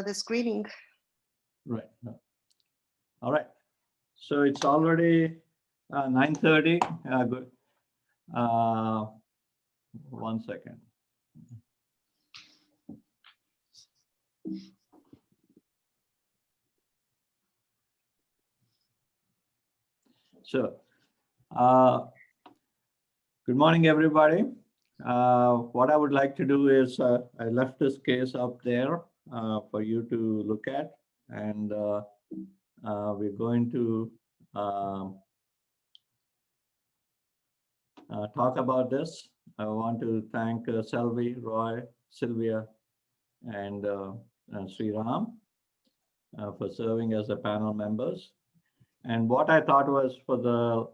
the screening. Right. All right. So it's already 9:30. Good. 1 second. So, good morning, everybody. What I would like to do is I left this case up there for you to look at, and we're going to talk about this. I want to thank Selvi, Roy, Sylvia, and Sriram for serving as the panel members. And what I thought was, for the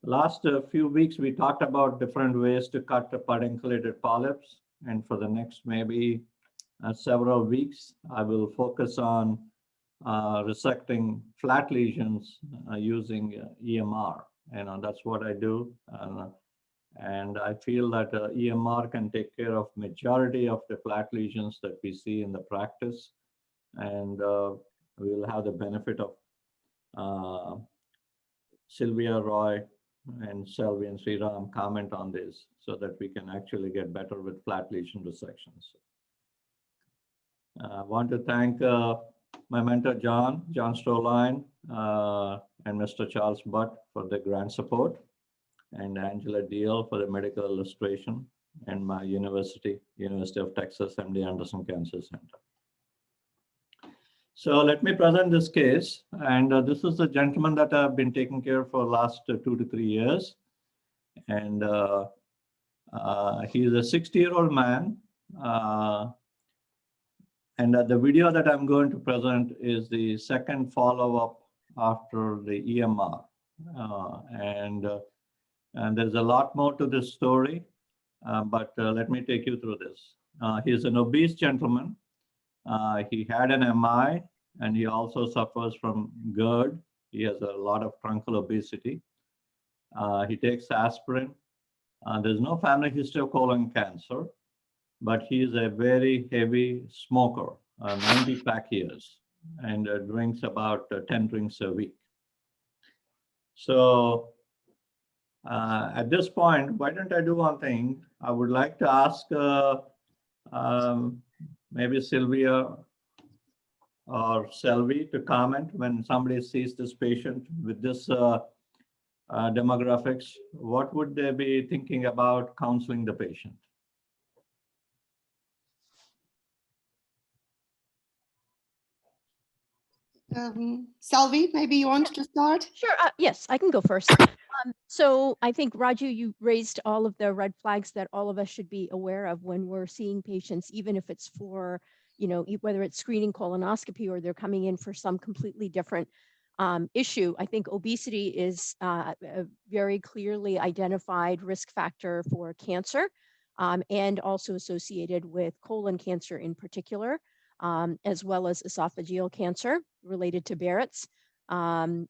last few weeks, we talked about different ways to cut the pedunculated polyps. And for the next maybe several weeks, I will focus on resecting flat lesions using EMR. That's what I do. And I feel that EMR can take care of majority of the flat lesions that we see in the practice. And we will have the benefit of Sylvia, Roy, and Selvi and Sriram comment on this so that we can actually get better with flat lesion resections. I want to thank my mentor, John Stroline, and Mr. Charles Butt for the grant support, and Angela Deal for the medical illustration, and my University of Texas MD Anderson Cancer Center. So let me present this case. And this is the gentleman that I've been taking care of for the last 2 to 3 years. And he's a 60-year-old man. And the video that I'm going to present is the second follow-up after the EMR. And there's a lot more to this story, but let me take you through this. He's an obese gentleman. He had an MI, and he also suffers from GERD. He has a lot of truncal obesity. He takes aspirin. There's no family history of colon cancer, but he is a very heavy smoker, 90 pack years, and drinks about 10 drinks a week. So at this point, why don't I do one thing? I would like to ask maybe Sylvia or Selvi to comment when somebody sees this patient with this demographics. What would they be thinking about counseling the patient? Selvi, maybe you want to start? Sure. Yes, I can go first. So I think, Raju, you raised all of the red flags that all of us should be aware of when we're seeing patients, even if it's for, whether it's screening colonoscopy or they're coming in for some completely different issue. I think obesity is a very clearly identified risk factor for cancer, and also associated with colon cancer in particular, as well as esophageal cancer related to Barrett's.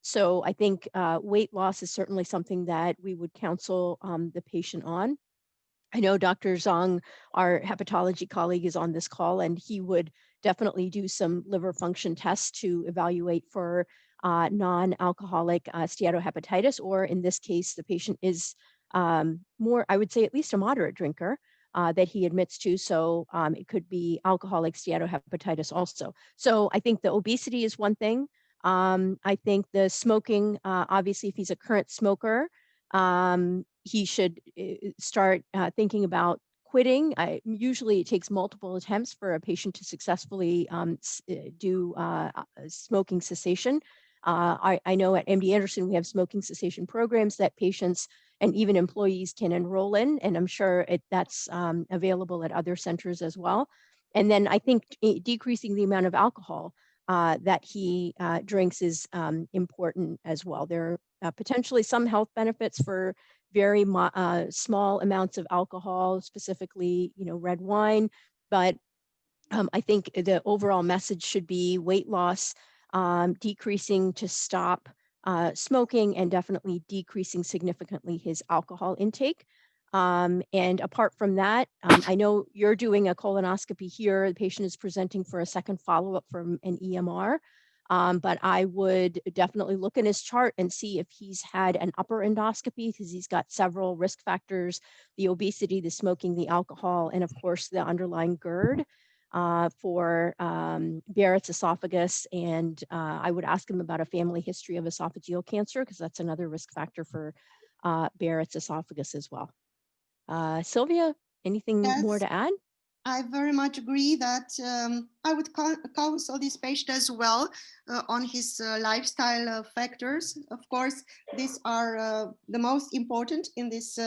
So I think weight loss is certainly something that we would counsel the patient on. I know Dr. Zhang, our hepatology colleague, is on this call, and he would definitely do some liver function tests to evaluate for non-alcoholic steatohepatitis, or in this case, the patient is more, I would say, at least a moderate drinker that he admits to. So it could be alcoholic steatohepatitis also. So I think the obesity is one thing. I think the smoking, obviously, if he's a current smoker, he should start thinking about quitting. Usually it takes multiple attempts for a patient to successfully do smoking cessation. I know at MD Anderson, we have smoking cessation programs that patients and even employees can enroll in, and I'm sure that's available at other centers as well. And then I think decreasing the amount of alcohol that he drinks is important as well. There are potentially some health benefits for very small amounts of alcohol, specifically, red wine. But I think the overall message should be weight loss, decreasing to stop smoking, and definitely decreasing significantly his alcohol intake. And apart from that, I know you're doing a colonoscopy here. The patient is presenting for a second follow-up from an EMR. But I would definitely look in his chart and see if he's had an upper endoscopy, because he's got several risk factors: the obesity, the smoking, the alcohol, and of course the underlying GERD for Barrett's esophagus. And I would ask him about a family history of esophageal cancer, because that's another risk factor for Barrett's esophagus as well. Sylvia, anything more Yes. to add? I very much agree that I would counsel this patient as well on his lifestyle factors. Of course, these are the most important in this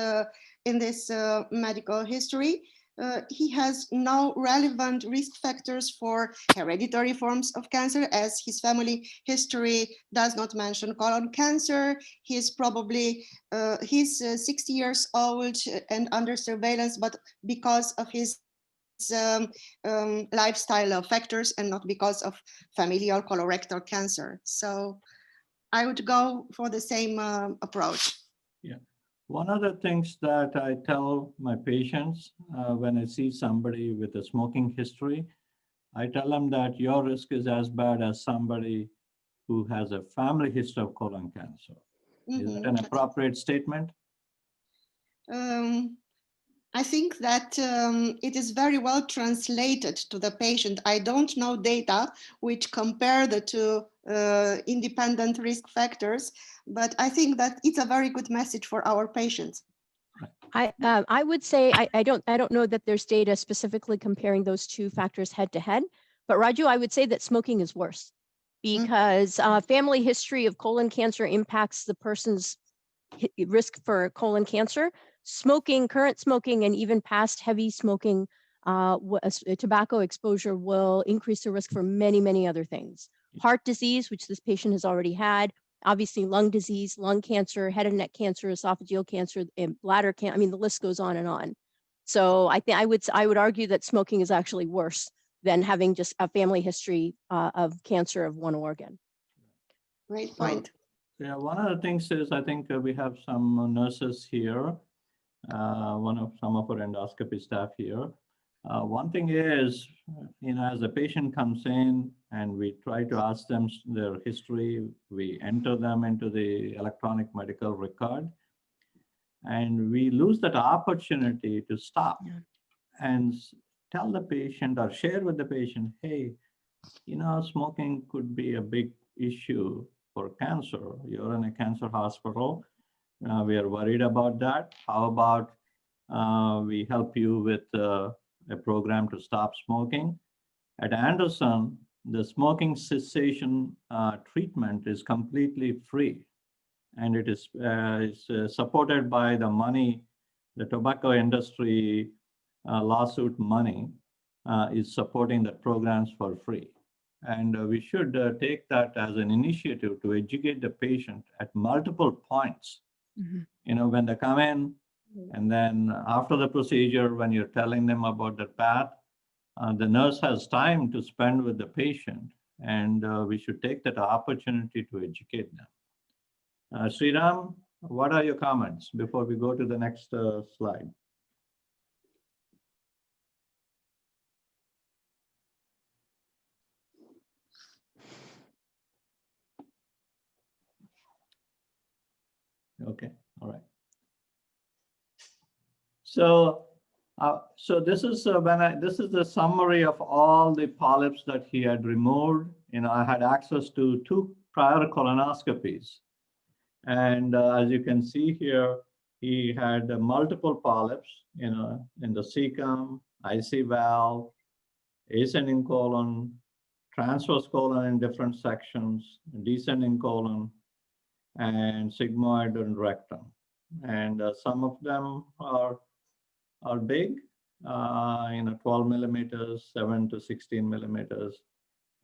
medical history. He has no relevant risk factors for hereditary forms of cancer, as his family history does not mention colon cancer. He is probably he's 60 years old and under surveillance, but because of his lifestyle factors and not because of familial colorectal cancer. So I would go for the same approach. Yeah. One of the things that I tell my patients when I see somebody with a smoking history, I tell them that your risk is as bad as somebody who has a family history of colon cancer. Is that an appropriate statement? I think that it is very well translated to the patient. I don't know data which compare the two independent risk factors, but I think that it's a very good message for our patients. I would say I don't know that there's data specifically comparing those two factors head to head, but Raju, I would say that smoking is worse, because family history of colon cancer impacts the person's risk for colon cancer. Smoking, current smoking, and even past heavy smoking, tobacco exposure will increase the risk for many, many other things. Heart disease, which this patient has already had, obviously lung disease, lung cancer, head and neck cancer, esophageal cancer, and bladder cancer. I mean, the list goes on and on. So I think I would argue that smoking is actually worse than having just a family history of cancer of one organ. Great point. Yeah, one of the things is, I think we have some nurses here, some of our endoscopy staff here. One thing is, as a patient comes in and we try to ask them their history, we enter them into the electronic medical record, and we lose that opportunity to stop and tell the patient or share with the patient, hey, smoking could be a big issue for cancer. You're in a cancer hospital. We are worried about that. How about we help you with a program to stop smoking? At Anderson, the smoking cessation treatment is completely free, and it is supported by the money, the tobacco industry lawsuit money is supporting the programs for free. And we should take that as an initiative to educate the patient at multiple points. When they come in, and then after the procedure, when you're telling them about the path, the nurse has time to spend with the patient, and we should take that opportunity to educate them. Sriram, what are your comments before we go to the next slide? Okay, all right. So this is this is the summary of all the polyps that he had removed. I had access to 2 prior colonoscopies, and as you can see here, he had multiple polyps, in the cecum, IC valve, ascending colon, transverse colon in different sections, descending colon, and sigmoid and rectum. And some of them are big, 12 millimeters, 7 to 16 millimeters.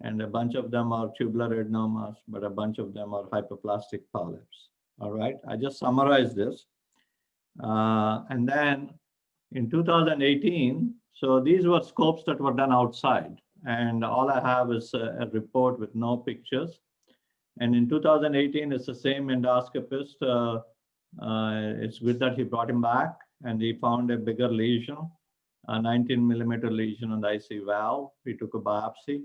And a bunch of them are tubular adenomas, but a bunch of them are hyperplastic polyps. All right, I just summarized this. And then in 2018, so these were scopes that were done outside. And all I have is a report with no pictures. And in 2018, it's the same endoscopist. It's good that he brought him back. and he found a bigger lesion, a 19 mm lesion on the IC valve. He took a biopsy,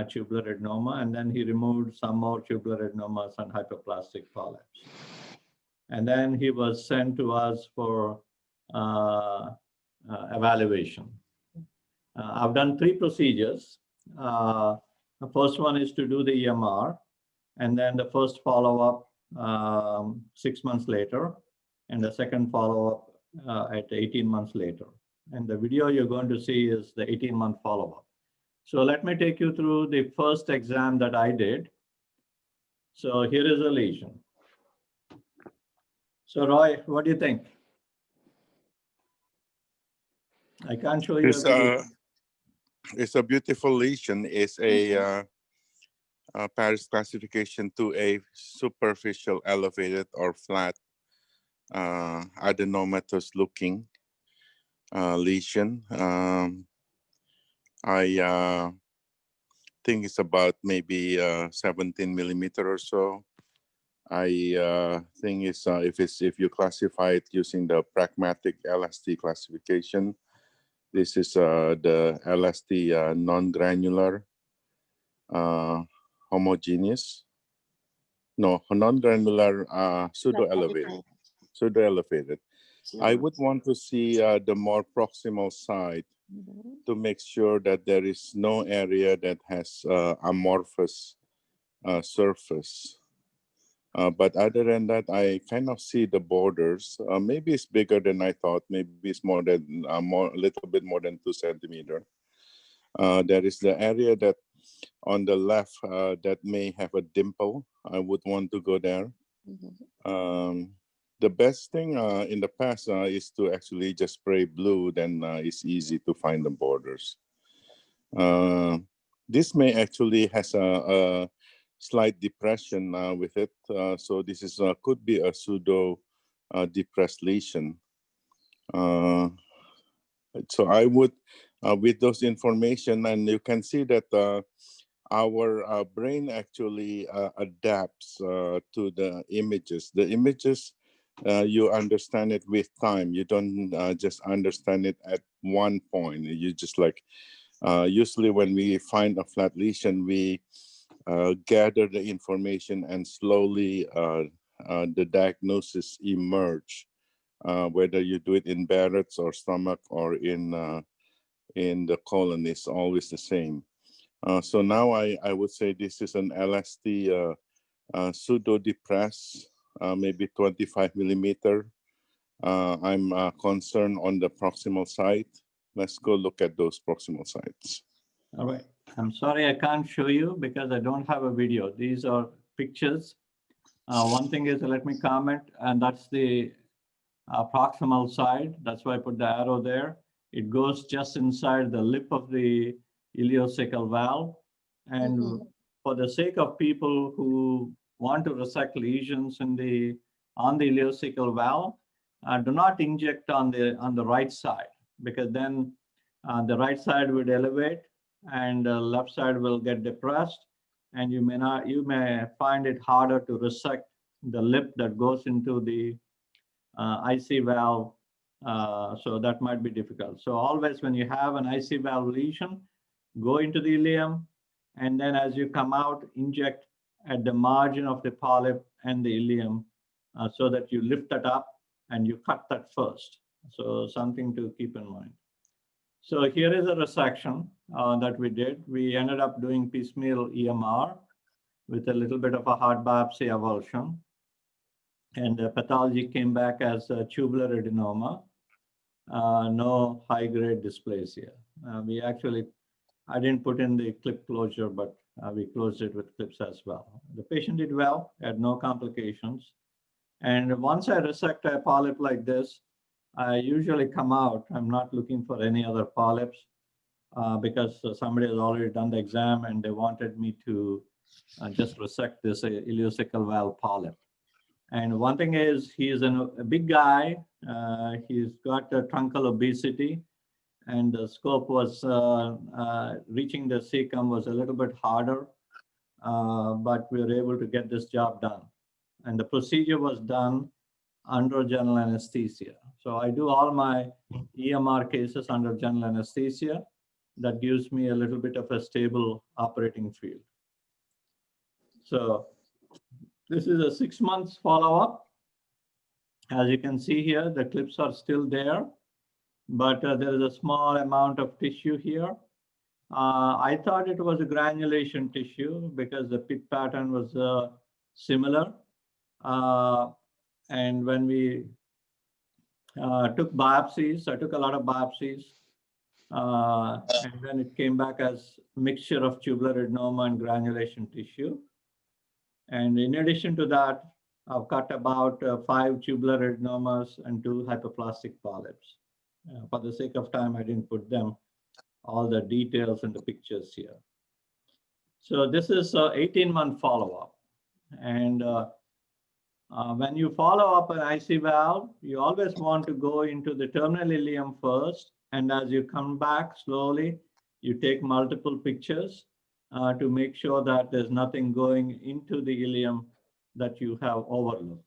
tubular adenoma, and then he removed some more tubular adenomas and hyperplastic polyps. And then he was sent to us for evaluation. I've done 3 procedures. The first one is to do the EMR, and then the first follow-up 6 months later, and the second follow-up at 18 months later. And the video you're going to see is the 18-month follow-up. So let me take you through the first exam that I did. So here is a lesion. So Roy, what do you think? I can't show you. It's a beautiful lesion. It's a Paris classification to a superficial elevated or flat adenomatous looking lesion. I think it's about maybe 17 mm or so. I think it's if you classify it using the pragmatic LST classification, this is the LST non-granular homogeneous. No, non-granular pseudo-elevated. Pseudo-elevated. I would want to see the more proximal side to make sure that there is no area that has amorphous surface. But other than that, I kind of see the borders. Maybe it's bigger than I thought. Maybe it's more than a little bit more than 2 centimeters. There is the area that on the left that may have a dimple. I would want to go there. The best thing in the past is to actually just spray blue. Then it's easy to find the borders. This may actually has a slight depression with it. So this is could be a pseudo depressed lesion. So I would, with those information, and you can see that our brain actually adapts to the images. The images, you understand it with time. You don't just understand it at one point. You just like, usually when we find a flat lesion, we gather the information and slowly the diagnosis emerge. Whether you do it in Barrett's or stomach or in the colon, is always the same. So now I would say this is an LST pseudo-depressed, maybe 25 mm. I'm concerned on the proximal side. Let's go look at those proximal sides. All right. I'm sorry I can't show you because I don't have a video. These are pictures. One thing is, let me comment, and that's the proximal side. That's why I put the arrow there. It goes just inside the lip of the ileocecal valve. And for the sake of people who want to resect lesions on the ileocecal valve, do not inject on the right side, because then the right side would elevate and the left side will get depressed, and you may find it harder to resect the lip that goes into the IC valve. So that might be difficult. So always when you have an IC valve lesion, go into the ileum, and then as you come out, inject at the margin of the polyp and the ileum so that you lift that up and you cut that first. So something to keep in mind. So here is a resection that we did. We ended up doing piecemeal EMR with a little bit of a hard biopsy avulsion. And the pathology came back as a tubular adenoma, no high-grade dysplasia. I didn't put in the clip closure, but we closed it with clips as well. The patient did well, had no complications. And once I resect a polyp like this, I usually come out. I'm not looking for any other polyps because somebody has already done the exam and they wanted me to just resect this ileocecal valve polyp. And one thing is, he's a big guy. He's got a truncal obesity, and the scope was reaching the cecum was a little bit harder, but we were able to get this job done. And the procedure was done under general anesthesia. So I do all my EMR cases under general anesthesia. That gives me a little bit of a stable operating field. So this is a 6 months follow-up. As you can see here, the clips are still there, but there is a small amount of tissue here. I thought it was a granulation tissue because the pit pattern was similar. And when we took biopsies, I took a lot of biopsies, and then it came back as mixture of tubular adenoma and granulation tissue. And in addition to that, I've cut about 5 tubular adenomas and 2 hyperplastic polyps. For the sake of time, I didn't put them all the details in the pictures here. So this is an 18-month follow-up. And when you follow up an IC valve, you always want to go into the terminal ileum first. And as you come back slowly, you take multiple pictures to make sure that there's nothing going into the ileum that you have overlooked.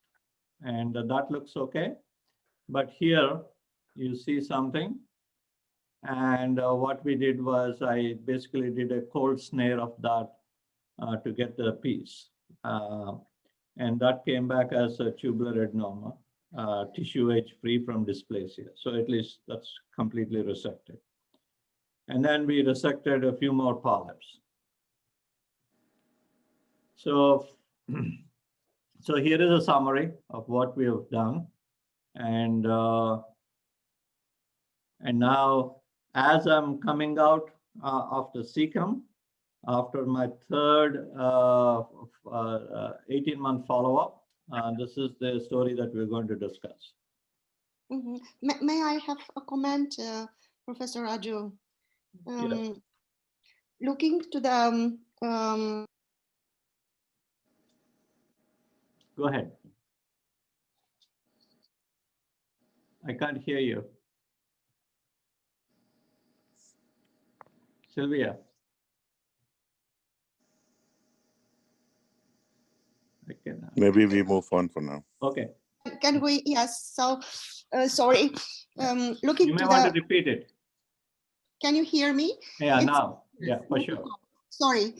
And that looks okay. But here you see something. And what we did was I basically did a cold snare of that to get the piece. And that came back as a tubular adenoma, tissue age free from dysplasia. So at least that's completely resected. And then we resected a few more polyps. So, so here is a summary of what we have done. And now, as I'm coming out of the CECUM, after my third 18-month follow-up, this is the story that we're going to discuss. Mm-hmm. May I have a comment, Professor Raju? Yes. Looking to the Go ahead. I can't hear you. Sylvia. I can, Maybe we move on for now. okay. can we? Yes. So sorry. Looking You may to want the. to repeat it. Can you hear me? Yeah, now. Yeah, for sure. Sorry.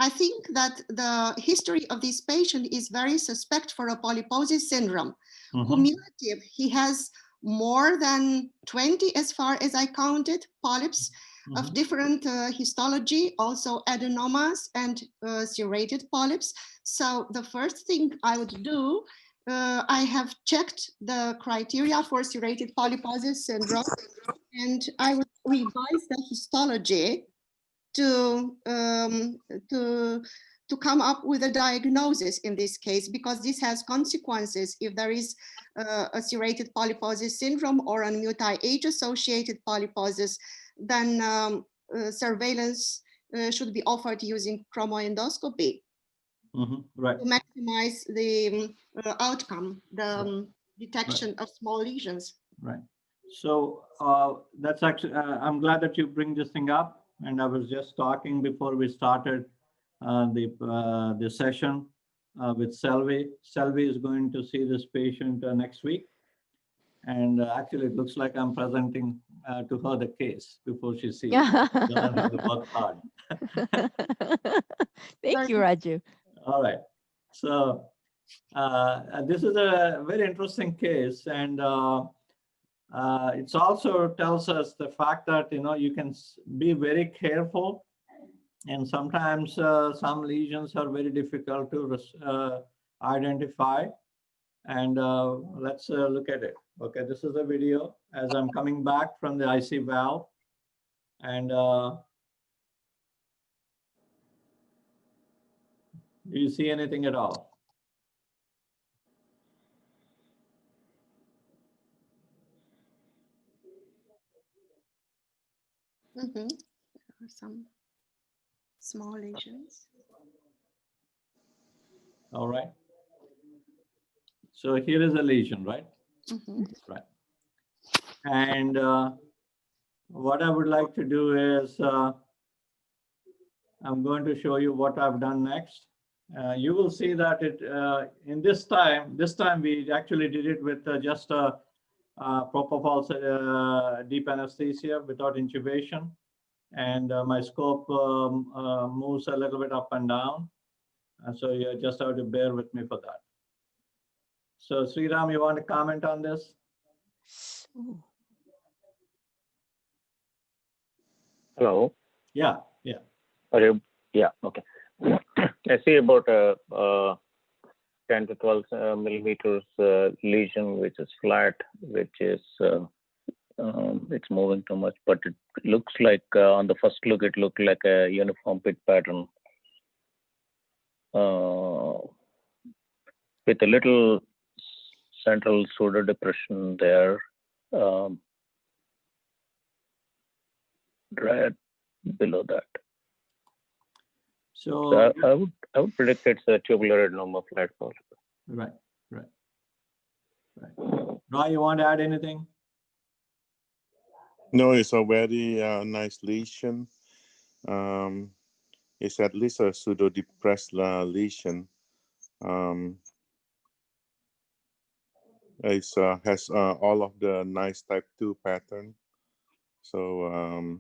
I think that the history of this patient is very suspect for a polyposis syndrome. Cumulative, he has more than 20, as far as I counted, polyps of different histology, also adenomas and serrated polyps. So the first thing I would do, I have checked the criteria for serrated polyposis syndrome, and I would revise the histology to come up with a diagnosis in this case, because this has consequences if there is a serrated polyposis syndrome or a multi-age-associated polyposis, then surveillance should be offered using chromoendoscopy right. to maximize the outcome, the detection of small lesions. Right. So that's actually, I'm glad that you bring this thing up. And I was just talking before we started the session with Selvi. Selvi is going to see this patient next week. And actually, it looks like I'm presenting to her the case before she sees it. So I have to work hard. Thank you, Raju. All right. So this is a very interesting case. And it also tells us the fact that, you know, you can be very careful, and sometimes some lesions are very difficult to identify. And let's look at it. Okay, this is a video as I'm coming back from the IC valve. And do you see anything at all? There are some small lesions. All right. So here is a lesion, right? Right. And what I would like to do is I'm going to show you what I've done next. You will see that it in this time we actually did it with just a propofol deep anesthesia without intubation, and my scope moves a little bit up and down, and so you just have to bear with me for that. So Sriram, you want to comment on this? Ooh. Hello. Yeah. Are you? Yeah. Okay. I see about 10 to 12 millimeters lesion, which is flat, which is it's moving too much, but it looks like on the first look, it looked like a uniform pit pattern with a little central pseudo depression there, right below that. So I would predict it's a tubular adenoma flat polyp. right. Roy, you want to add anything? No, it's a very nice lesion. It's at least a pseudo-depressed lesion. It has all of the nice type 2 pattern. So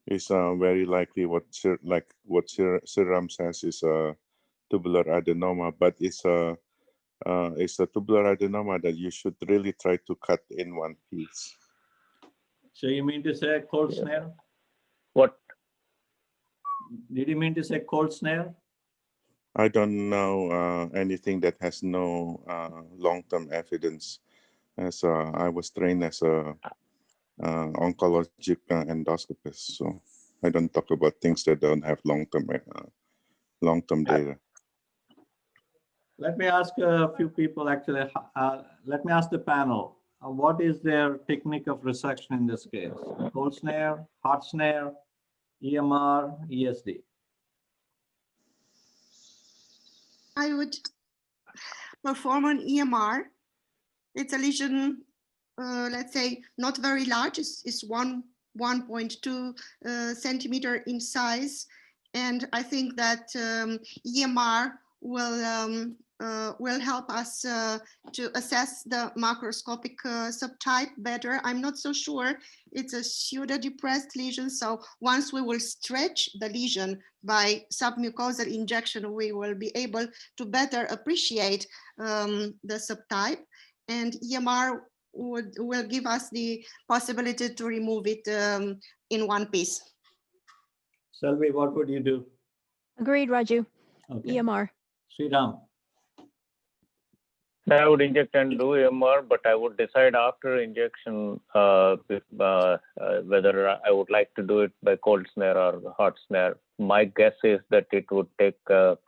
it's very likely what Sriram says is a tubular adenoma, but it's a tubular adenoma that you should really try to cut in one piece. So you mean to say cold snare? What? Did you mean to say cold snare? I don't know anything that has no long-term evidence. As I was trained as a oncologic endoscopist, so I don't talk about things that don't have long-term data. Let me ask a few people actually. Let me ask the panel. What is their technique of resection in this case? Cold snare, hot snare, EMR, ESD? I would perform an EMR. It's a lesion, let's say, not very large. It's 1.2 centimeter in size. And I think that EMR will help us to assess the macroscopic subtype better. I'm not so sure. It's a pseudo-depressed lesion. So once we will stretch the lesion by submucosal injection, we will be able to better appreciate the subtype. And EMR will give us the possibility to remove it in one piece. Selvi, what would you do? Agreed, Raju. Okay. EMR. Sriram. I would inject and do EMR, but I would decide after injection whether I would like to do it by cold snare or hot snare. My guess is that it would take a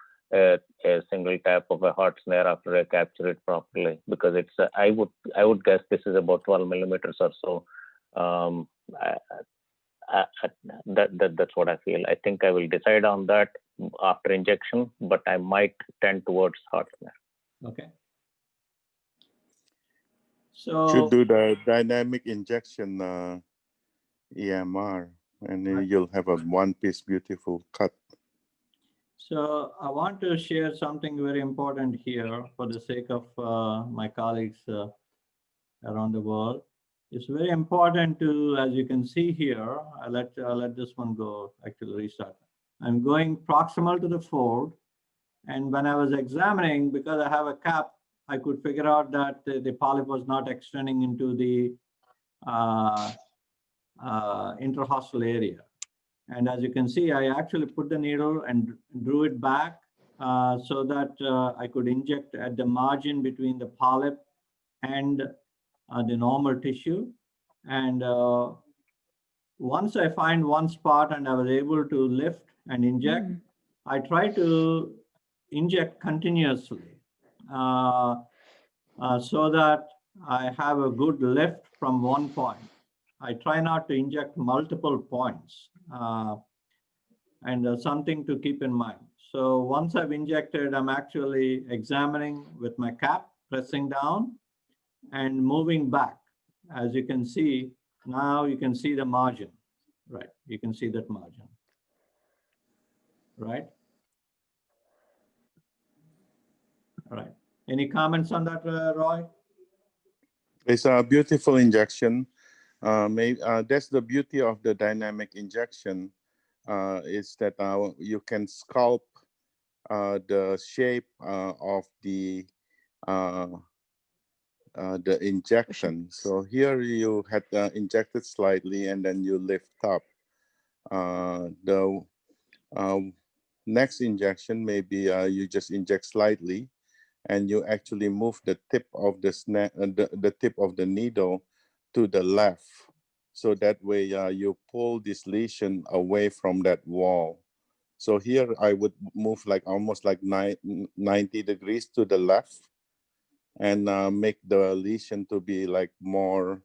single tap of a hot snare after I capture it properly, because it's I would guess this is about 12 millimeters or so. That's what I feel. I think I will decide on that after injection, but I might tend towards hot snare. Okay. So Should do the dynamic injection EMR, and then you'll have a one-piece beautiful cut. So I want to share something very important here for the sake of my colleagues around the world. It's very important to, as you can see here, I'll let this one go, actually restart. I'm going proximal to the fold. And when I was examining, because I have a cap, I could figure out that the polyp was not extending into the intercostal area. And as you can see, I actually put the needle and drew it back so that I could inject at the margin between the polyp and the normal tissue. And once I find one spot and I was able to lift and inject, I try to inject continuously so that I have a good lift from one point. I try not to inject multiple points, and something to keep in mind. So once I've injected, I'm actually examining with my cap, pressing down and moving back. As you can see, now you can see the margin, right? You can see that margin, right? Any comments on that, Roy? It's a beautiful injection. That's the beauty of the dynamic injection, is that you can sculpt the shape of the injection. So here you had injected slightly and then you lift up. The next injection, maybe you just inject slightly and you actually move the tip of the tip of the needle to the left. So that way you pull this lesion away from that wall. So here I would move like almost like 90 degrees to the left and make the lesion to be like more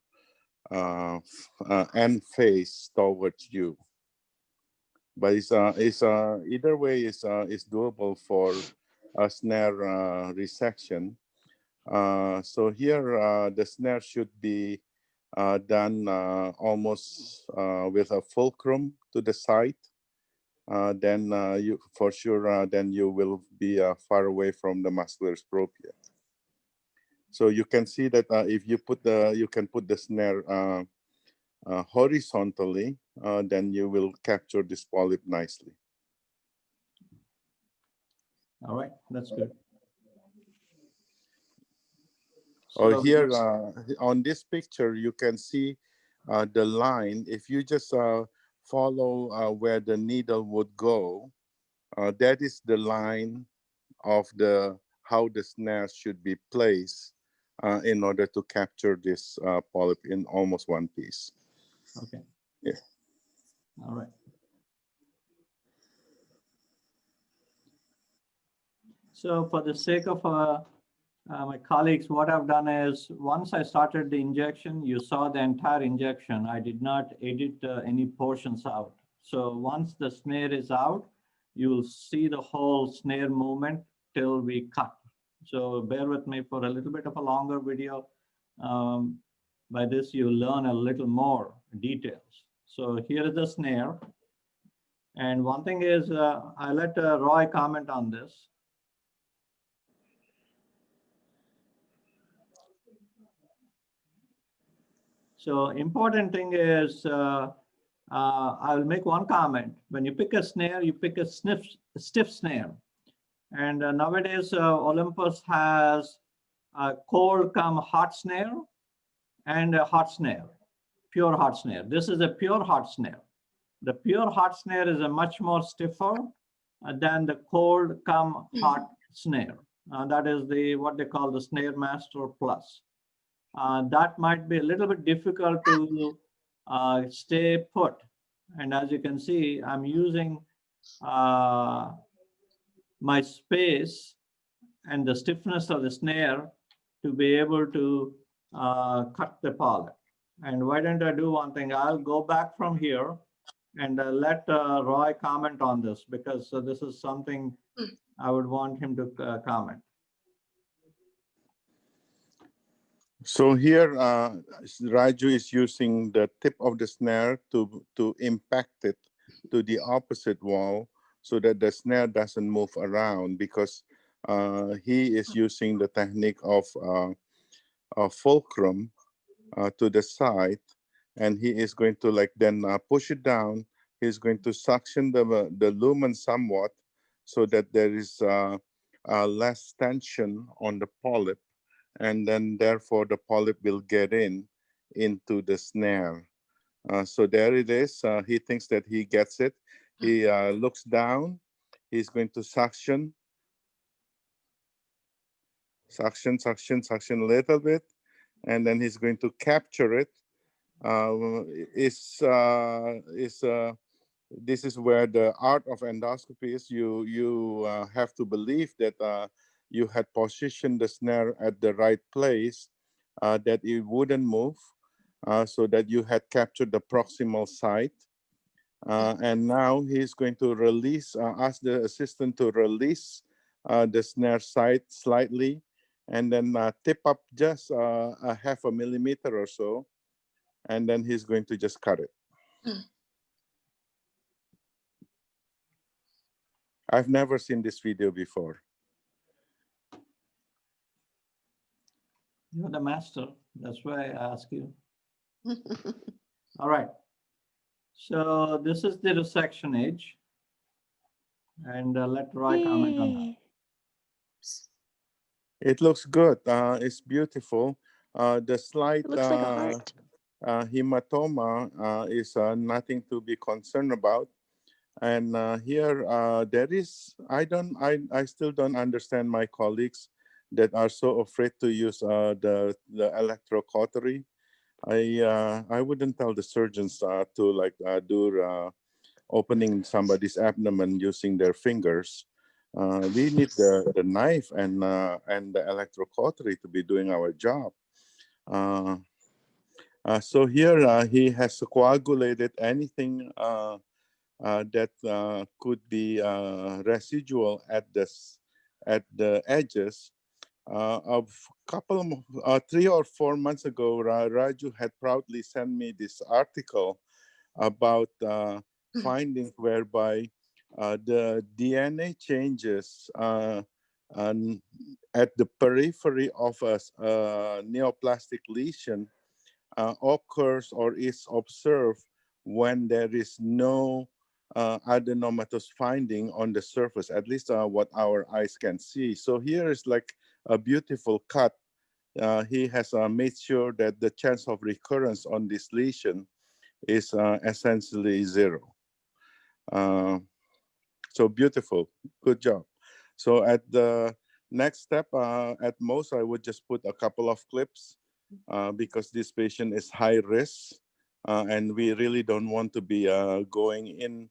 end face towards you. But it's either way is doable for a snare resection. So here the snare should be done almost with a fulcrum to the side. Then you for sure then you will be far away from the muscular propria. So you can see that if you put you can put the snare horizontally, then you will capture this polyp nicely. All right, that's good. Or So, here on this picture, you can see the line. If you just follow where the needle would go, that is the line of how the snare should be placed in order to capture this polyp in almost one piece. okay. Yeah. All right. So for the sake of my colleagues, what I've done is once I started the injection, you saw the entire injection. I did not edit any portions out. So once the snare is out, you'll see the whole snare movement till we cut. So bear with me for a little bit of a longer video. By this, you'll learn a little more details. So here is the snare. And one thing is, I let Roy comment on this. So important thing is, I will make one comment. When you pick a snare, you pick a stiff snare. And nowadays, Olympus has a cold come hot snare and a hot snare, pure hot snare. This is a pure hot snare. The pure hot snare is a much more stiffer than the cold come hot snare. That is what they call the Snare Master Plus. That might be a little bit difficult to stay put. And as you can see, I'm using my space and the stiffness of the snare to be able to cut the polyp. And why don't I do one thing? I'll go back from here and let Roy comment on this, because this is something I would want him to comment. So here, Raju is using the tip of the snare to impact it to the opposite wall so that the snare doesn't move around, because he is using the technique of fulcrum to the side, and he is going to like then push it down. He's going to suction the lumen somewhat so that there is less tension on the polyp, and then therefore the polyp will get into the snare. So there it is. He thinks that he gets it. He looks down. He's going to suction a little bit, and then he's going to capture it. This is where the art of endoscopy is. You have to believe that you had positioned the snare at the right place, that it wouldn't move, so that you had captured the proximal site. And now he's going to release, ask the assistant to release the snare site slightly, and then tip up just a half a millimeter or so, and then he's going to just cut it. I've never seen this video before. You're the master. That's why I ask you. All right. So this is the resection edge. And let Roy comment on that. Yay. It looks good. It's beautiful. The slight It looks like a heart. hematoma is nothing to be concerned about. And here there is, I still don't understand my colleagues that are so afraid to use the electrocautery. I wouldn't tell the surgeons to like do opening somebody's abdomen using their fingers. We need the knife and the electrocautery to be doing our job. So here he has coagulated anything that could be residual at the edges. A couple of 3 or 4 months ago, Raju had proudly sent me this article about findings whereby the DNA changes at the periphery of a neoplastic lesion occurs or is observed when there is no adenomatous finding on the surface, at least what our eyes can see. So here is like a beautiful cut. He has made sure that the chance of recurrence on this lesion is essentially zero. So beautiful, good job. So at the next step, at most, I would just put a couple of clips because this patient is high risk and we really don't want to be going in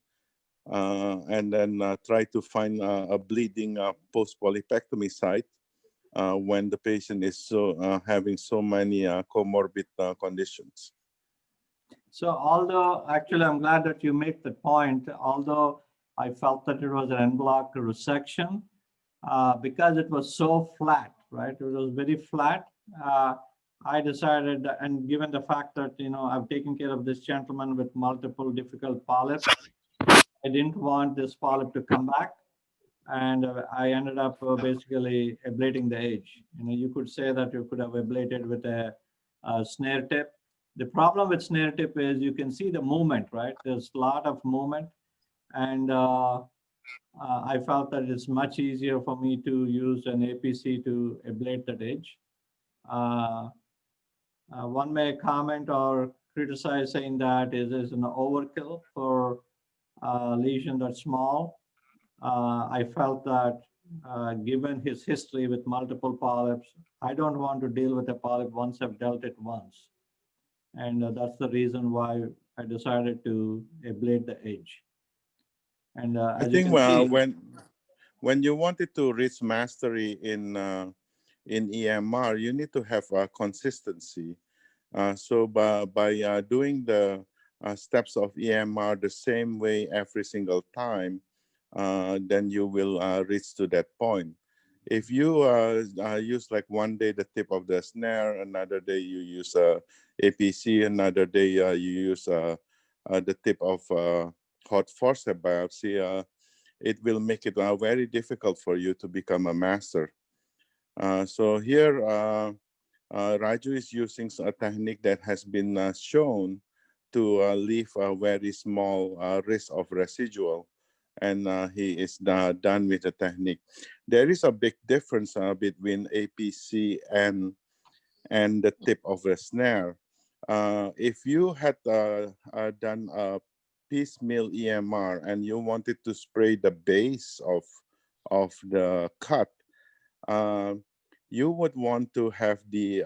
and then try to find a bleeding post-polypectomy site when the patient is having so many comorbid conditions. So although, actually, I'm glad that you made the point, although I felt that it was an en bloc resection, because it was so flat, right? It was very flat. I decided, and given the fact that, I've taken care of this gentleman with multiple difficult polyps, I didn't want this polyp to come back. And I ended up basically ablating the edge. You could say that you could have ablated with a snare tip. The problem with snare tip is you can see the movement, right? There's a lot of movement. And I felt that it's much easier for me to use an APC to ablate that edge. One may comment or criticize saying that is an overkill for a lesion that's small. I felt that given his history with multiple polyps, I don't want to deal with a polyp once I've dealt it once. And that's the reason why I decided to ablate the edge. And I as you think can see, when you wanted to reach mastery in EMR, you need to have consistency. So by doing the steps of EMR the same way every single time, then you will reach to that point. If you use like one day the tip of the snare, another day you use APC, another day you use the tip of hot forceps biopsy, it will make it very difficult for you to become a master. So here, Raju is using a technique that has been shown to leave a very small risk of residual, and he is done with the technique. There is a big difference between APC and the tip of the snare. If you had done a piecemeal EMR and you wanted to spray the base of the cut, you would want to have the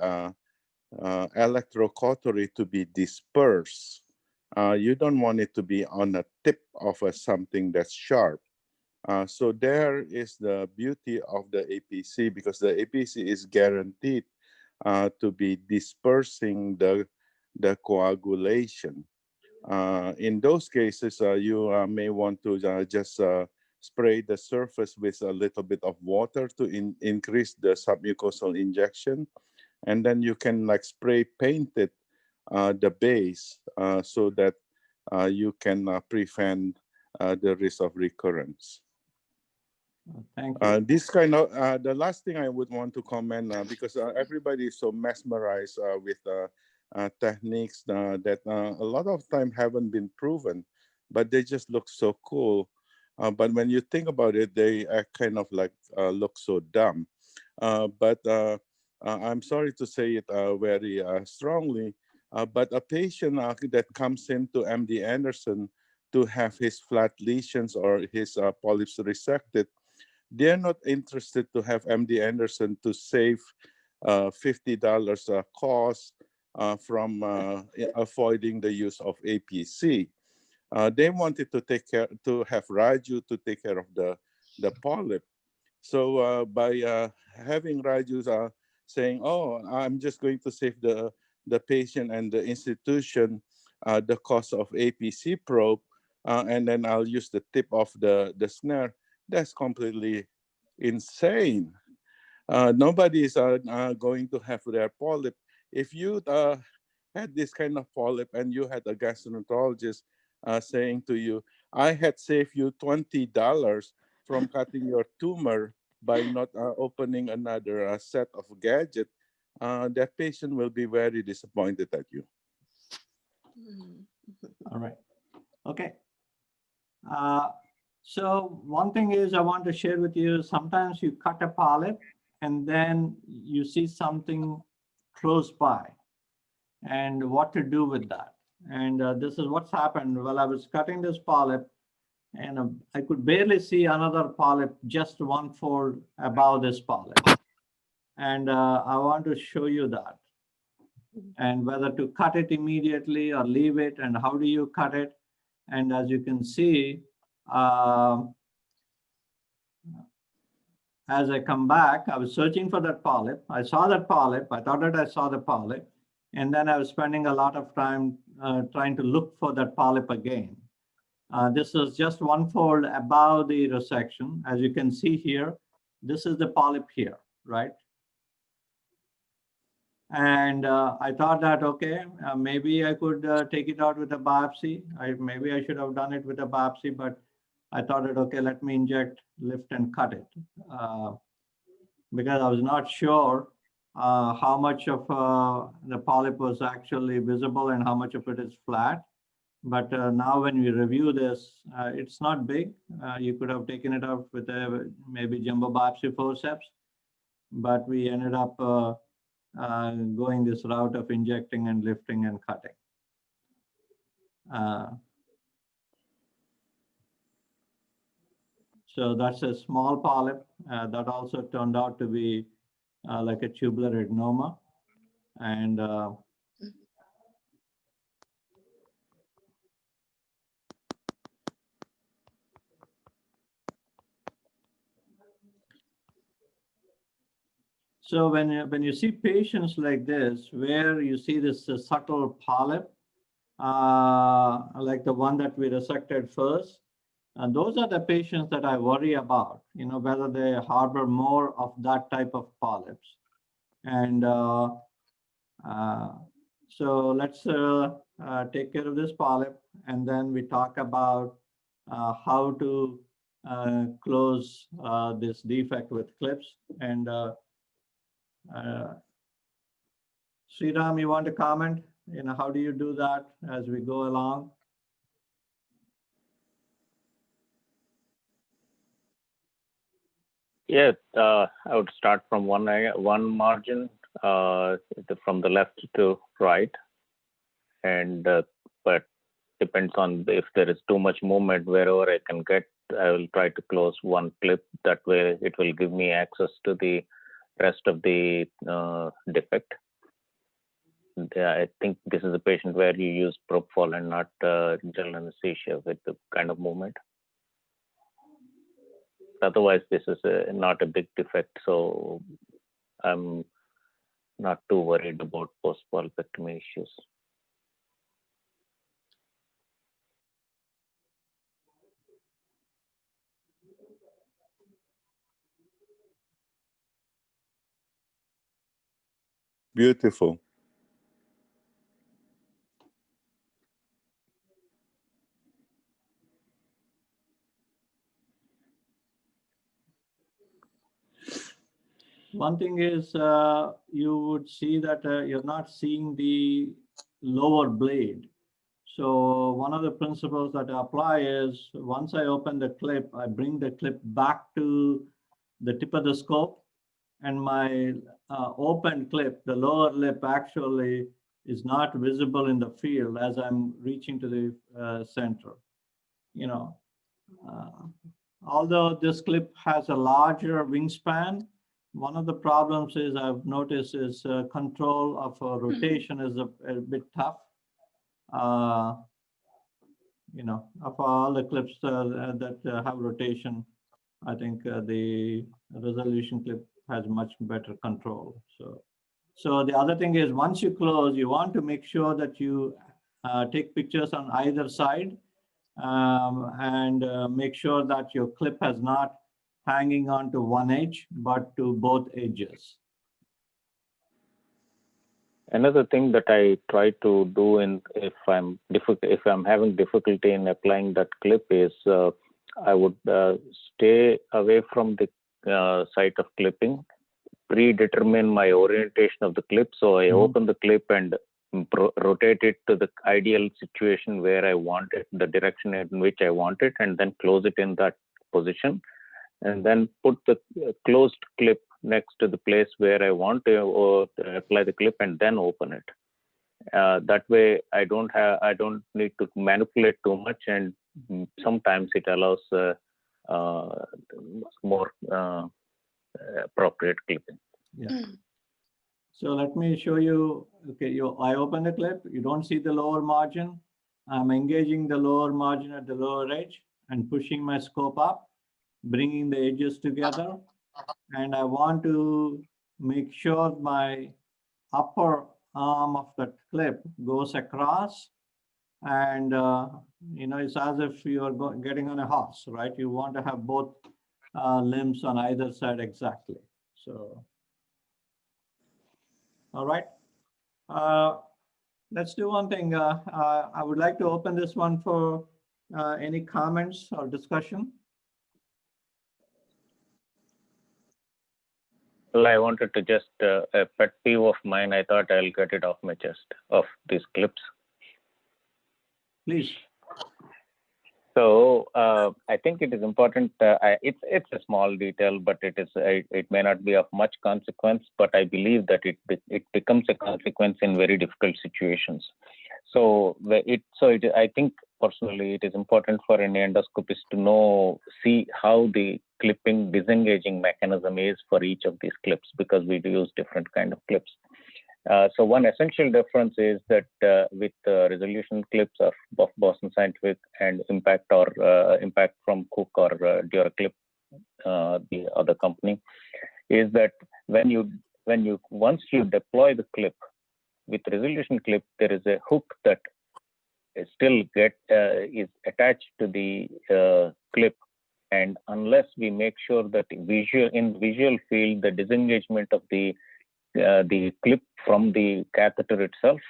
electrocautery to be dispersed. You don't want it to be on the tip of something that's sharp. So there is the beauty of the APC, because the APC is guaranteed to be dispersing the coagulation. In those cases, you may want to just spray the surface with a little bit of water to increase the submucosal injection. And then you can like spray paint it, the base, so that you can prevent the risk of recurrence. Thank you. This kind of the last thing I would want to comment because everybody is so mesmerized with techniques that a lot of time haven't been proven, but they just look so cool. But when you think about it, they kind of like look so dumb. But I'm sorry to say it very strongly, but a patient that comes into MD Anderson to have his flat lesions or his polyps resected, they're not interested to have MD Anderson to save $50 cost from avoiding the use of APC. They wanted to have Raju to take care of the polyp. So by having Raju saying, "Oh, I'm just going to save the patient and the institution the cost of APC probe, and then I'll use the tip of the snare," that's completely insane. Nobody is going to have their polyp. If you had this kind of polyp and you had a gastroenterologist saying to you, "I had saved you $20 from cutting your tumor by not opening another set of gadget," that patient will be very disappointed at you. All right. Okay. So one thing is I want to share with you, sometimes you cut a polyp and then you see something close by and what to do with that. And this is what's happened. While I was cutting this polyp, and I could barely see another polyp just one fold above this polyp. And I want to show you that. And whether to cut it immediately or leave it, and how do you cut it? And as you can see, as I come back, I was searching for that polyp. I saw that polyp. I thought that I saw the polyp. And then I was spending a lot of time trying to look for that polyp again. This is just one fold above the resection. As you can see here, this is the polyp here, right? And I thought that, okay, maybe I could take it out with a biopsy. Maybe I should have done it with a biopsy, but I thought that, okay, let me inject, lift, and cut it. Because I was not sure how much of the polyp was actually visible and how much of it is flat. But now when we review this, it's not big. You could have taken it out with a maybe jumbo biopsy forceps, but we ended up going this route of injecting and lifting and cutting. So that's a small polyp that also turned out to be like a tubular adenoma. And so when you see patients like this, where you see this subtle polyp, like the one that we resected first, and those are the patients that I worry about, whether they harbor more of that type of polyps. And so let's take care of this polyp, and then we talk about how to close this defect with clips. And Sriram, you want to comment? How do you do that as we go along? Yeah, I would start from one margin, from the left to right, and but depends on if there is too much movement. Wherever I can get, I will try to close one clip. That way, it will give me access to the rest of the defect. I think this is a patient where you use propofol and not general anesthesia with the kind of movement. Otherwise, this is not a big defect, so I'm not too worried about post-polypectomy issues. Beautiful. One thing is you would see that you're not seeing the lower blade. So one of the principles that I apply is once I open the clip, I bring the clip back to the tip of the scope, and my open clip, the lower lip actually is not visible in the field as I'm reaching to the center. You know, although this clip has a larger wingspan, one of the problems is I've noticed is control of rotation is a bit tough. You know, of all the clips that have rotation, I think the resolution clip has much better control. So the other thing is once you close, you want to make sure that you take pictures on either side and make sure that your clip has not hanging on to one edge, but to both edges. Another thing that I try to do if I'm having difficulty in applying that clip is I would stay away from the site of clipping, predetermine my orientation of the clip. So I open the clip and rotate it to the ideal situation where I want it, the direction in which I want it, and then close it in that position, and then put the closed clip next to the place where I want to apply the clip, and then open it. That way, I don't need to manipulate too much, and sometimes it allows more appropriate clipping. Yeah. So let me show you. Okay, I open the clip. You don't see the lower margin. I'm engaging the lower margin at the lower edge and pushing my scope up, bringing the edges together. And I want to make sure my upper arm of that clip goes across. And, you know, it's as if you are getting on a horse, right? You want to have both limbs on either side exactly. So, all right. Let's do one thing. I would like to open this one for any comments or discussion. Well, I wanted to just a pet peeve of mine. I thought I'll get it off my chest of these clips. Please. So I think it is important. It's a small detail, but it may not be of much consequence. But I believe that it becomes a consequence in very difficult situations. So I think personally it is important for an endoscopist to see how the clipping disengaging mechanism is for each of these clips, because we do use different kind of clips. So one essential difference is that with resolution clips of Boston Scientific and Impact from Cook or DuraClip, the other company, is that once you deploy the clip with resolution clip, there is a hook that still is attached to the clip, and unless we make sure that in visual field the disengagement of the clip from the catheter itself,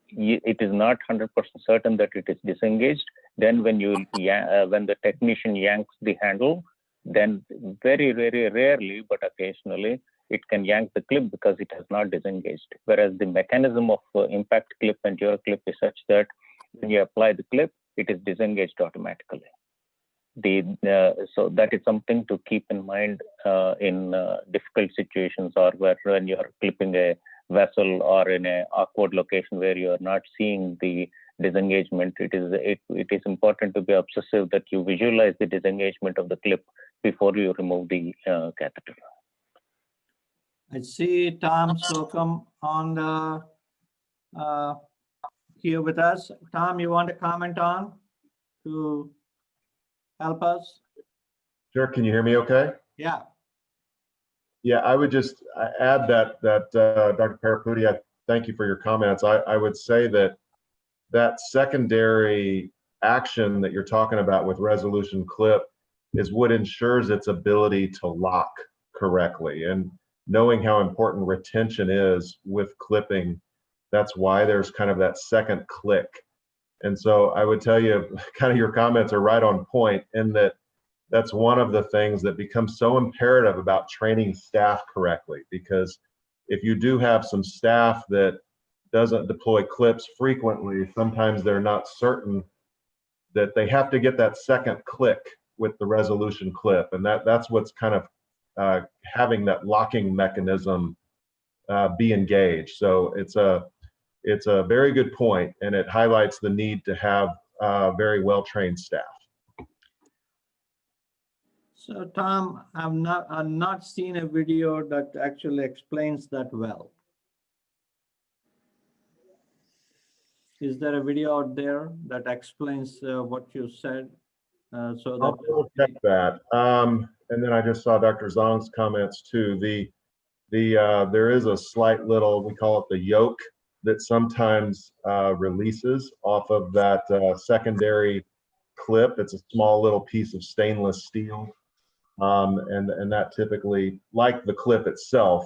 it is not 100% certain that it is disengaged. Then when the technician yanks the handle, then very, very rarely, but occasionally, it can yank the clip because it has not disengaged. Whereas the mechanism of impact clip and DuraClip is such that when you apply the clip, it is disengaged automatically. So that is something to keep in mind in difficult situations, or when you are clipping a vessel or in an awkward location where you are not seeing the disengagement. It is important to be obsessive that you visualize the disengagement of the clip before you remove the catheter. I see Tom Slocum on the here with us. Tom, you want to comment on to help us? Sure. Can you hear me okay? Yeah. Yeah, I would just add that Dr. Parapudi, I thank you for your comments. I would say that secondary action that you're talking about with resolution clip is what ensures its ability to lock correctly. And knowing how important retention is with clipping, that's why there's kind of that second click. And so I would tell you, kind of your comments are right on point in that that's one of the things that becomes so imperative about training staff correctly, because if you do have some staff that doesn't deploy clips frequently, sometimes they're not certain that they have to get that second click with the resolution clip. And that's what's kind of having that locking mechanism be engaged. So it's a very good point, and it highlights the need to have very well-trained staff. So Tom, I've not seen a video that actually explains that well. Is there a video out there that explains what you said? So that I'll double check that. And then I just saw Dr. Zong's comments too. There is a slight little, we call it the yoke, that sometimes releases off of that secondary clip. It's a small little piece of stainless steel. And that typically, like the clip itself,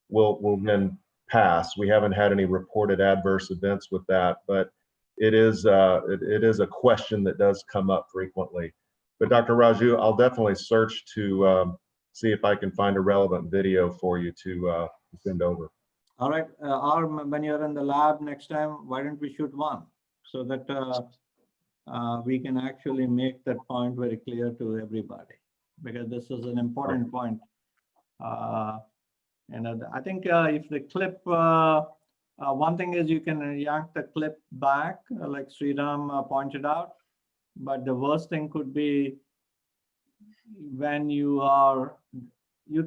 will then pass. We haven't had any reported adverse events with that, but it is a question that does come up frequently. But Dr. Raju, I'll definitely search to see if I can find a relevant video for you to send over. All right, or when you're in the lab next time, why don't we shoot one so that we can actually make that point very clear to everybody, because this is an important point. And I think if the clip, one thing is you can yank the clip back, like Sriram pointed out, but the worst thing could be when you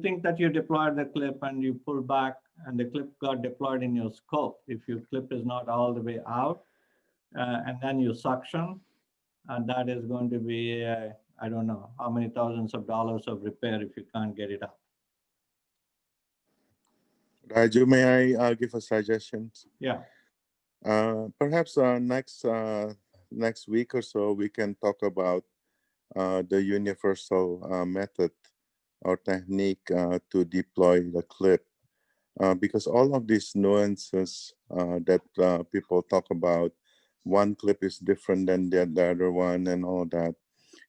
think that you deployed the clip and you pull back and the clip got deployed in your scope. If your clip is not all the way out and then you suction, and that is going to be, I don't know how many thousands of dollars of repair if you can't get it out. Raju, may I give a suggestion? Yeah. Perhaps next week or so, we can talk about the universal method or technique to deploy the clip. Because all of these nuances that people talk about, one clip is different than the other one and all that,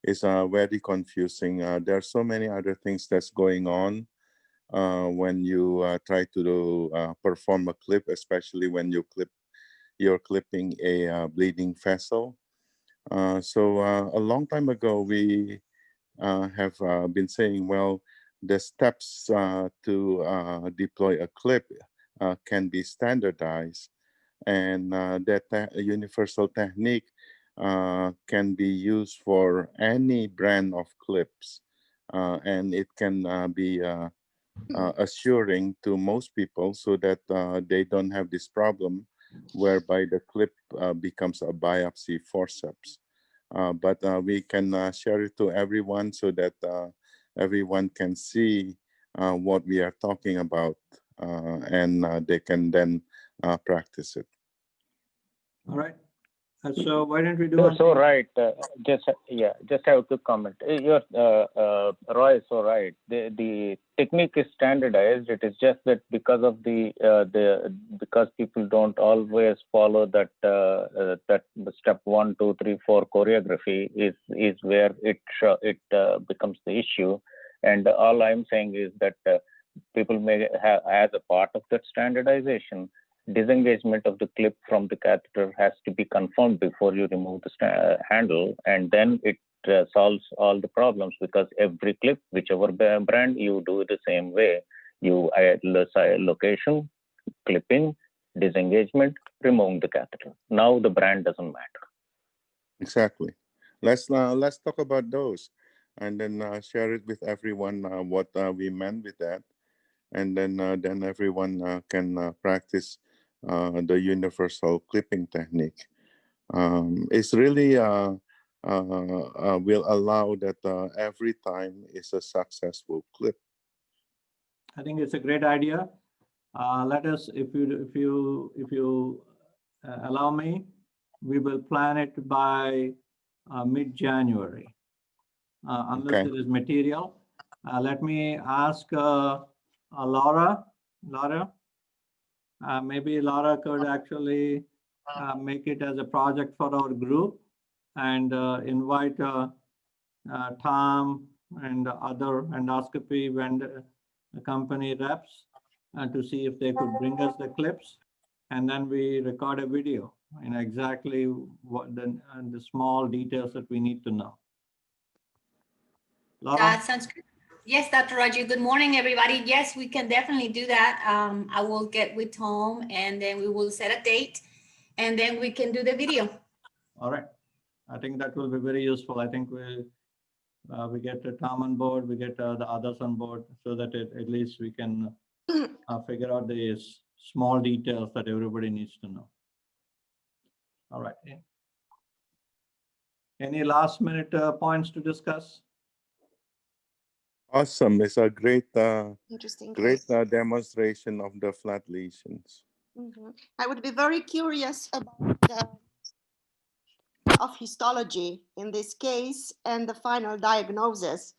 is very confusing. There are so many other things that's going on when you try to perform a clip, especially when you're clipping a bleeding vessel. So a long time ago, we have been saying, well, the steps to deploy a clip can be standardized, and that universal technique can be used for any brand of clips, and it can be assuring to most people so that they don't have this problem whereby the clip becomes a biopsy forceps. But we can share it to everyone so that everyone can see what we are talking about, and they can then practice it. All right. So why don't we do You're so right. Just have a quick comment. You're Roy is so right. The technique is standardized. It is just that because of because people don't always follow that that step 1, 2, 3, 4 choreography is where it becomes the issue. And all I'm saying is that people may have, as a part of that standardization, disengagement of the clip from the catheter has to be confirmed before you remove the handle, and then it solves all the problems, because every clip, whichever brand, you do it the same way. You add location, clipping, disengagement, removing the catheter. Now the brand doesn't matter. Exactly. Let's talk about those, and then share it with everyone what we meant with that, and then everyone can practice the universal clipping technique. It's really will allow that every time is a successful clip. I think it's a great idea. Let us, if you allow me, we will plan it by mid-January, unless Okay. there is material. Let me ask Laura. Maybe Laura could actually make it as a project for our group and invite Tom and other endoscopy vendor company reps to see if they could bring us the clips, and then we record a video, exactly what the small details that we need to know. Laura? That sounds good. Yes, Dr. Roger. Good morning, everybody. Yes, we can definitely do that. I will get with Tom and then we will set a date and then we can do the video. All right. I think that will be very useful. I think we get Tom on board, we get the others on board, so that at least we can figure out the small details that everybody needs to know. All right. Any last minute points to discuss? Awesome. It's a great, Interesting. great demonstration of the flat lesions. I would be very curious about the of histology in this case and the final diagnosis.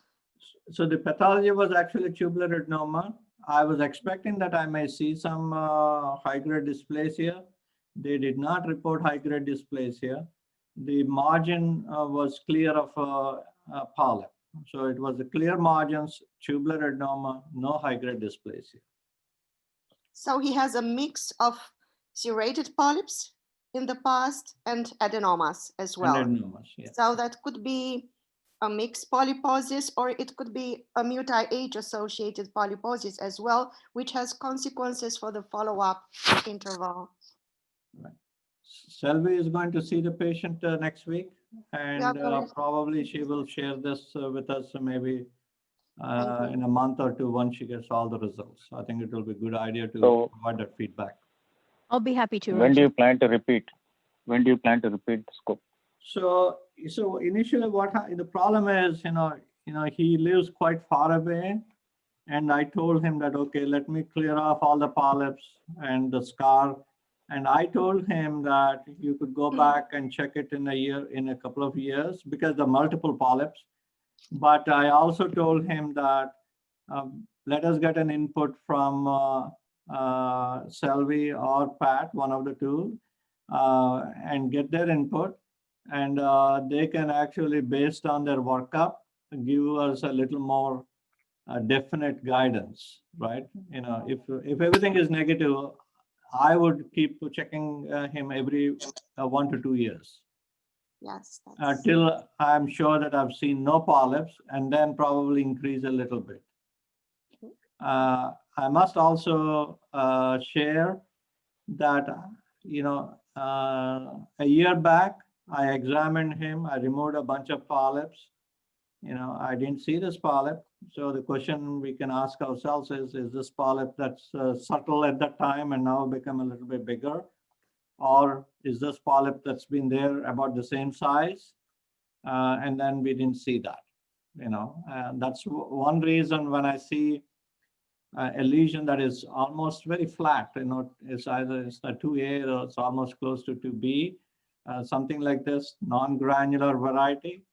So the pathology was actually tubular adenoma. I was expecting that I may see some high-grade dysplasia. They did not report high-grade dysplasia. The margin was clear of a polyp. So it was a clear margins, tubular adenoma, no high-grade dysplasia. So he has a mix of serrated polyps in the past and adenomas as well. And adenomas, yeah. So that could be a mixed polyposis, or it could be a multi-age associated polyposis as well, which has consequences for the follow-up interval. Right. Selvi is going to see the patient next week, and probably she will share this with us maybe in a month or two once she gets all the results. I think it will be a good idea to provide that feedback. I'll be happy to. When do you plan to repeat? When do you plan to repeat the scope? So initially, the problem is, he lives quite far away, and I told him that, okay, let me clear off all the polyps and the scar, and I told him that you could go back and check it in a couple of years, because the multiple polyps. But I also told him that let us get an input from Selvi or Pat, one of the two, and get their input. And they can actually, based on their workup, give us a little more definite guidance, right? If everything is negative, I would keep checking him every 1 to 2 years. Yes. Till I'm sure that I've seen no polyps, and then probably increase a little bit. I must also share that, a year back, I examined him. I removed a bunch of polyps. I didn't see this polyp. So the question we can ask ourselves is this polyp that's subtle at that time and now become a little bit bigger? Or is this polyp that's been there about the same size? And then we didn't see that, and that's one reason when I see a lesion that is almost very flat, it's either it's a 2A or it's almost close to 2B, something like this, non-granular variety.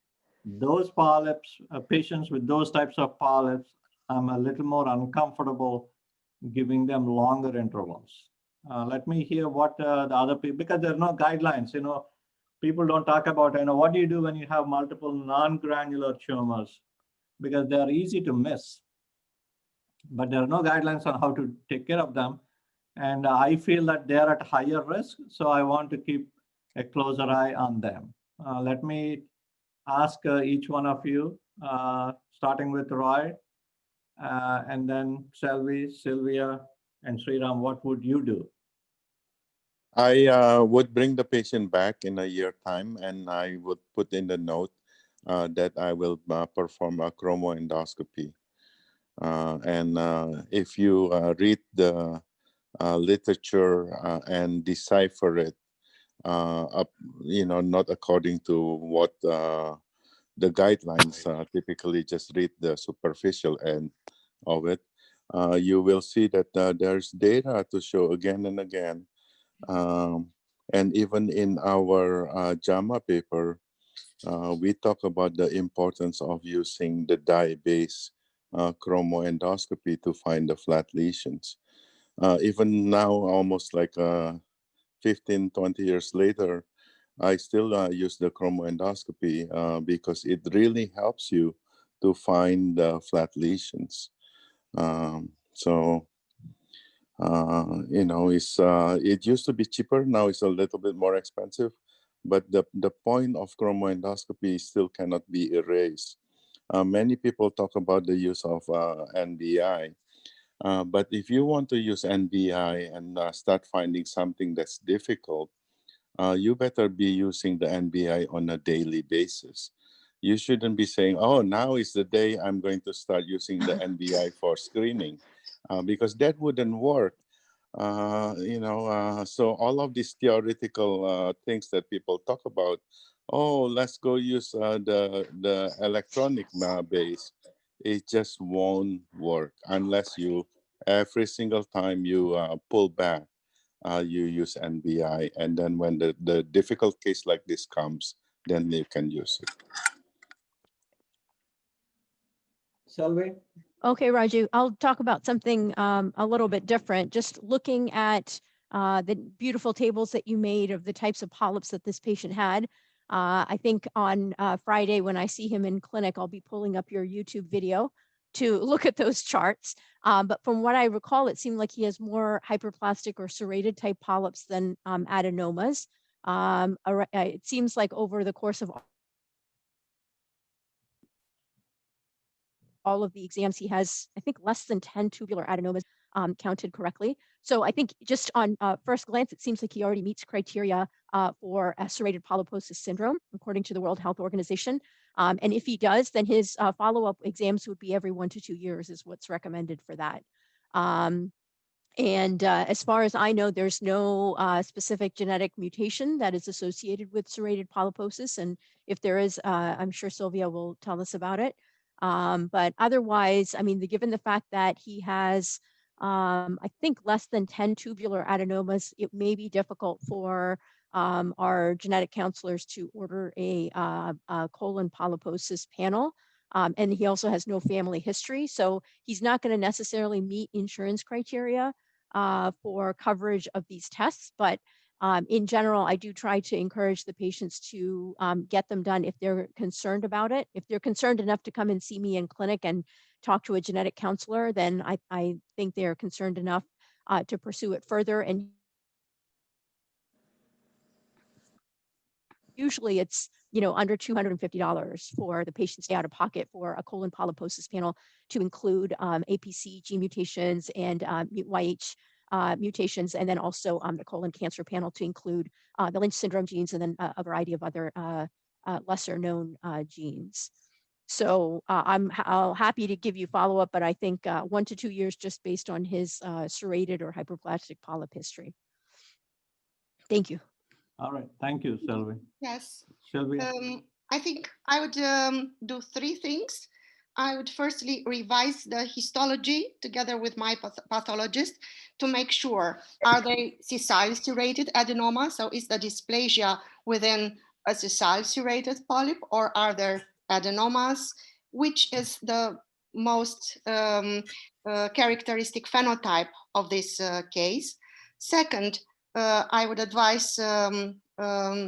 Those polyps, patients with those types of polyps, I'm a little more uncomfortable giving them longer intervals. Let me hear what the other people, because there are no guidelines, people don't talk about, what do you do when you have multiple non-granular tumors? Because they are easy to miss, but there are no guidelines on how to take care of them. And I feel that they're at higher risk, so I want to keep a closer eye on them. Let me ask each one of you, starting with Roy, and then Selvi, Sylvia, and Sriram, what would you do? I would bring the patient back in a year time, and I would put in the note that I will perform a chromoendoscopy. And if you read the literature and decipher it, not according to what the guidelines typically just read the superficial end of it, you will see that there's data to show again and again. And even in our JAMA paper, we talk about the importance of using the dye-based chromoendoscopy to find the flat lesions. Even now, almost like 15, 20 years later, I still use the chromoendoscopy because it really helps you to find flat lesions. You know, it used to be cheaper. Now it's a little bit more expensive, but the point of chromoendoscopy still cannot be erased. Many people talk about the use of NBI, but if you want to use NBI and start finding something that's difficult, you better be using the NBI on a daily basis. You shouldn't be saying, oh, now is the day I'm going to start using the NBI for screening, because that wouldn't work. You know, so all of these theoretical things that people talk about, oh, let's go use the electronic base, it just won't work unless you, every single time you pull back, you use NBI, and then when the difficult case like this comes, then you can use it. Selvi? Okay, Raju, I'll talk about something a little bit different. Just looking at the beautiful tables that you made of the types of polyps that this patient had. I think on Friday when I see him in clinic, I'll be pulling up your YouTube video to look at those charts. But from what I recall, it seemed like he has more hyperplastic or serrated type polyps than adenomas. It seems like over the course of all of the exams, he has, I think, less than 10 tubular adenomas counted correctly. So I think just on first glance, it seems like he already meets criteria for serrated polyposis syndrome, according to the World Health Organization. And if he does, then his follow-up exams would be every 1 to 2 years is what's recommended for that. As far as I know, there's no specific genetic mutation that is associated with serrated polyposis. And if there is, I'm sure Sylvia will tell us about it. But otherwise, I mean, given the fact that he has, I think, less than 10 tubular adenomas, it may be difficult for our genetic counselors to order a colon polyposis panel. And he also has no family history. So he's not going to necessarily meet insurance criteria for coverage of these tests. But in general, I do try to encourage the patients to get them done if they're concerned about it. If they're concerned enough to come and see me in clinic and talk to a genetic counselor, then I think they're concerned enough to pursue it further. And usually it's, you know, under $250 for the patient to stay out of pocket for a colon polyposis panel to include APC gene mutations and YH mutations, and then also the colon cancer panel to include the Lynch syndrome genes, and then a variety of other lesser known genes. So I'm happy to give you follow up, but I think 1 to 2 years just based on his serrated or hyperplastic polyp history. Thank you. All right, thank you, Selvi. Yes. Sylvia? I think I would do 3 things. I would firstly revise the histology together with my pathologist to make sure, are they sessile serrated adenoma? So is the dysplasia within a sessile serrated polyp, or are there adenomas? Which is the most characteristic phenotype of this case? Second, I would advise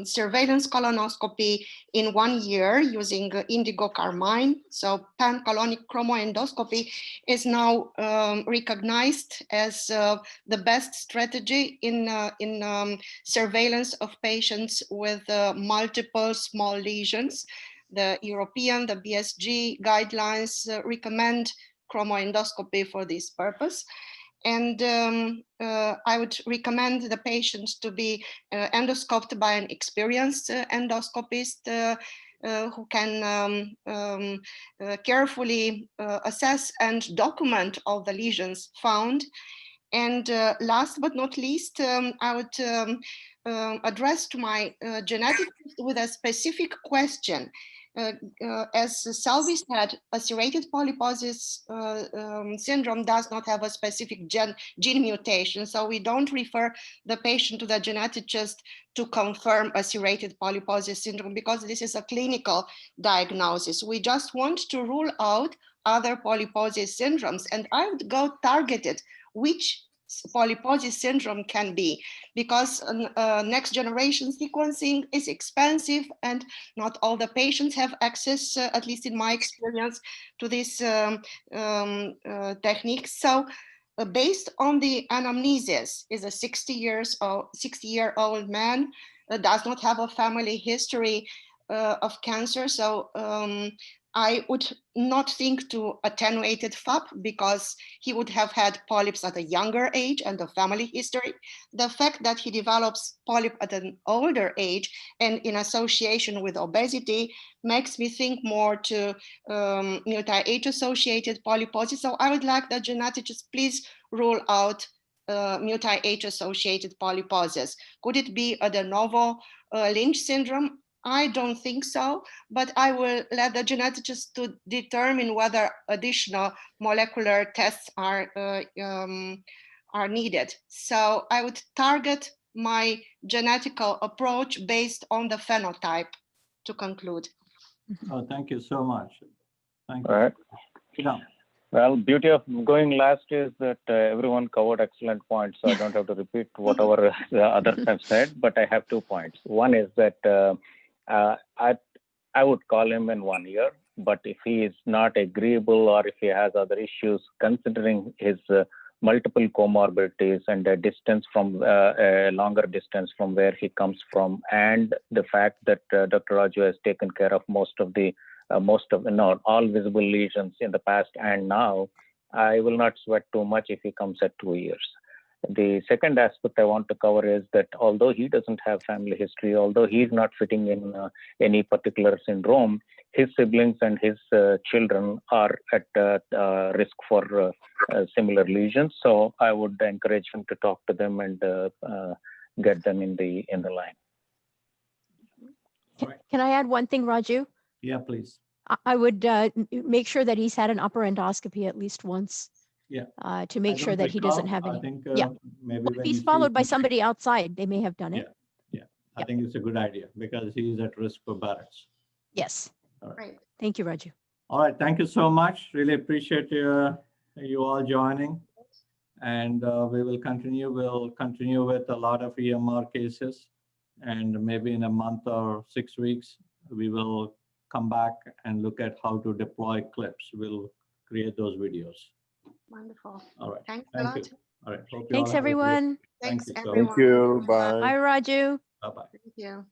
surveillance colonoscopy in 1 year using indigo carmine. So pancolonic chromoendoscopy is now recognized as the best strategy in surveillance of patients with multiple small lesions. The European, the BSG guidelines recommend chromoendoscopy for this purpose. And I would recommend the patients to be endoscoped by an experienced endoscopist who can carefully assess and document all the lesions found. And last but not least, I would address to my geneticist with a specific question. As Salvi said, a serrated polyposis syndrome does not have a specific gene mutation, so we don't refer the patient to the geneticist to confirm a serrated polyposis syndrome because this is a clinical diagnosis. We just want to rule out other polyposis syndromes, and I would go targeted. Which polyposis syndrome can be, because next generation sequencing is expensive and not all the patients have access, at least in my experience, to this technique. So based on the anamnesis, is a 60-year-old man, does not have a family history of cancer. So I would not think to attenuated FAP because he would have had polyps at a younger age and a family history. The fact that he develops polyp at an older age and in association with obesity makes me think more to multi-age-associated polyposis. So I would like the geneticist please rule out multi-age-associated polyposis. Could it be a de novo Lynch syndrome? I don't think so, but I will let the geneticist to determine whether additional molecular tests are needed. So I would target my genetical approach based on the phenotype to conclude. Oh, thank you so much. Thank you. All right. Yeah. Well, beauty of going last is that everyone covered excellent points, so I don't have to repeat whatever the others have said, but I have 2 points. One is that I would call him in 1 year, but if he is not agreeable or if he has other issues, considering his multiple comorbidities and a distance from a longer distance from where he comes from, and the fact that Dr. Raju has taken care of all visible lesions in the past and now, I will not sweat too much if he comes at 2 years. The second aspect I want to cover is that although he doesn't have family history, although he's not fitting in any particular syndrome, his siblings and his children are at risk for similar lesions. So I would encourage him to talk to them and get them in the line. Can I add one thing, Raju? Yeah, please. I would make sure that he's had an upper endoscopy at least once. Yeah. To make sure that he doesn't have I any. think Yeah. maybe Well, if when he's you followed by see- somebody outside, they may have done it. Yeah. I think it's a good idea because he is at risk for Barrett's. Yes. All right. Right. Thank you, Raju. All right. Thank you so much. Really appreciate you all joining. And we will continue. We'll continue with a lot of EMR cases. And maybe in a month or 6 weeks, we will come back and look at how to deploy clips. We'll create those videos. Wonderful. All right. Thanks a Thank lot. you. All right. Hope you all Thanks, have a great- everyone. Thank Thanks, you so everyone. much. Thank you. Bye. Bye, Raju. Bye-bye. Thank you.